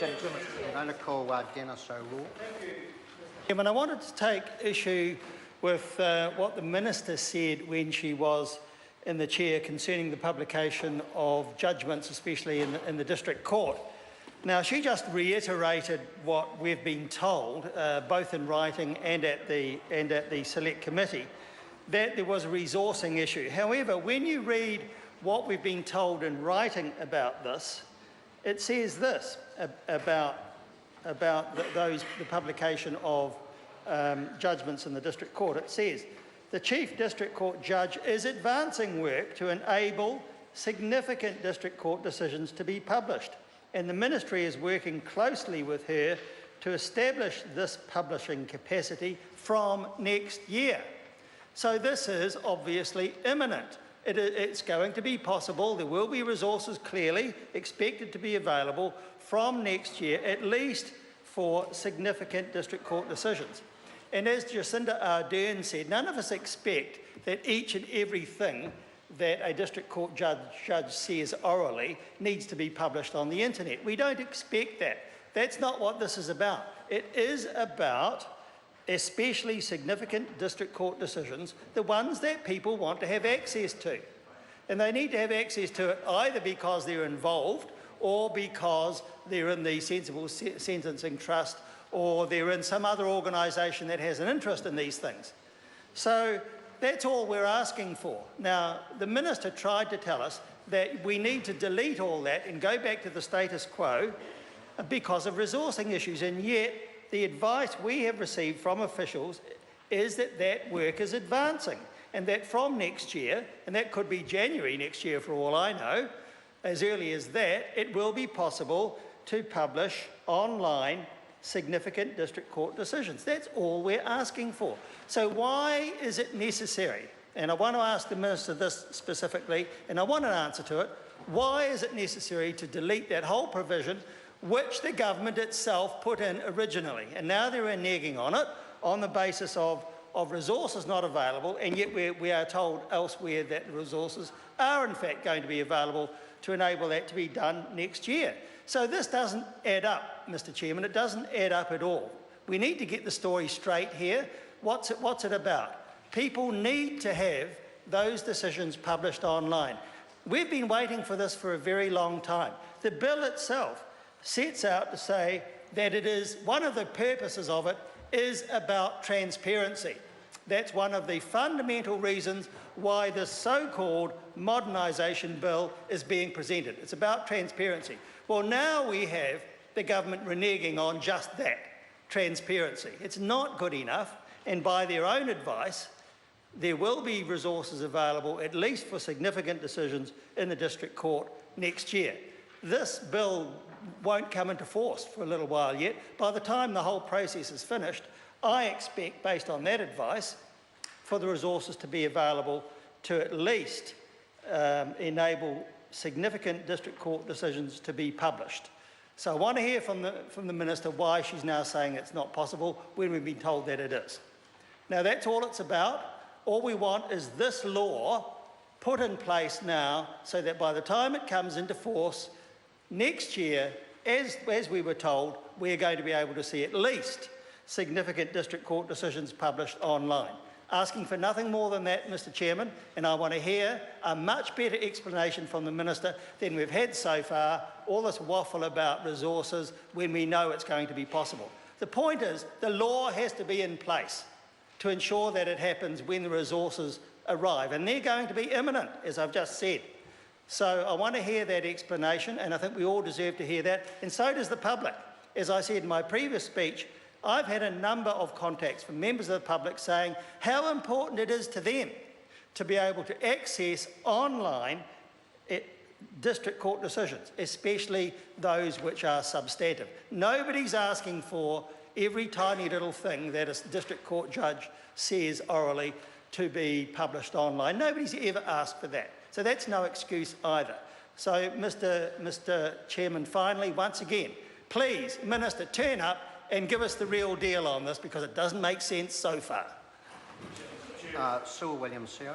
I'm going to call Dennis O'Rourke. I wanted to take issue with what the Minister said when she was in the chair concerning the publication of judgments, especially in the District Court. Now, she just reiterated what we've been told, both in writing and at the Select Committee, that there was a resourcing issue. However, when you read what we've been told in writing about this, it says this about the publication of judgments in the District Court. It says, the Chief District Court Judge is advancing work to enable significant District Court decisions to be published, and the Ministry is working closely with her to establish this publishing capacity from next year. So this is obviously imminent. It's going to be possible. There will be resources clearly expected to be available from next year, at least for significant District Court decisions. And as Jacinda Ardern said, none of us expect that each and everything that a District Court judge says orally needs to be published on the internet. We don't expect that. That's not what this is about. It is about especially significant District Court decisions, the ones that people want to have access to. And they need to have access to it either because they're involved or because they're in the Sensible Sentencing Trust or they're in some other organisation that has an interest in these things. So that's all we're asking for. Now, the Minister tried to tell us that we need to delete all that and go back to the status quo because of resourcing issues, and yet the advice we have received from officials is that that work is advancing and that from next year, and that could be January next year for all I know, as early as that, it will be possible to publish online significant District Court decisions. That's all we're asking for. So why is it necessary? And I want to ask the Minister this specifically, and I want an answer to it. Why is it necessary to delete that whole provision which the government itself put in originally? And now they're reneging on it on the basis of resources not available, and yet we are told elsewhere that the resources are in fact going to be available to enable that to be done next year. So this doesn't add up, Mr Chairman. It doesn't add up at all. We need to get the story straight here. What's it about? People need to have those decisions published online. We've been waiting for this for a very long time. The bill itself sets out to say that it is, one of the purposes of it is about transparency. That's one of the fundamental reasons why this so-called modernisation bill is being presented. It's about transparency. Well, now we have the government reneging on just that, transparency. It's not good enough, and by their own advice, there will be resources available, at least for significant decisions in the District Court next year. This bill won't come into force for a little while yet. By the time the whole process is finished, I expect, based on that advice, for the resources to be available to at least enable significant District Court decisions to be published. So I want to hear from the Minister why she's now saying it's not possible when we've been told that it is. Now, that's all it's about. All we want is this law put in place now so that by the time it comes into force next year, as we were told, we're going to be able to see at least significant District Court decisions published online. Asking for nothing more than that, Mr Chairman, and I want to hear a much better explanation from the Minister than we've had so far, all this waffle about resources when we know it's going to be possible. The point is, the law has to be in place to ensure that it happens when the resources arrive, and they're going to be imminent, as I've just said. So I want to hear that explanation, and I think we all deserve to hear that, and so does the public. As I said in my previous speech, I've had a number of contacts from members of the public saying how important it is to them to be able to access online District Court decisions, especially those which are substantive. Nobody's asking for every tiny little thing that a District Court judge says orally to be published online. Nobody's ever asked for that. So that's no excuse either. So, Mr Chairman, finally, once again, please, Minister, turn up and give us the real deal on this, because it doesn't make sense so far. Sir William Seo.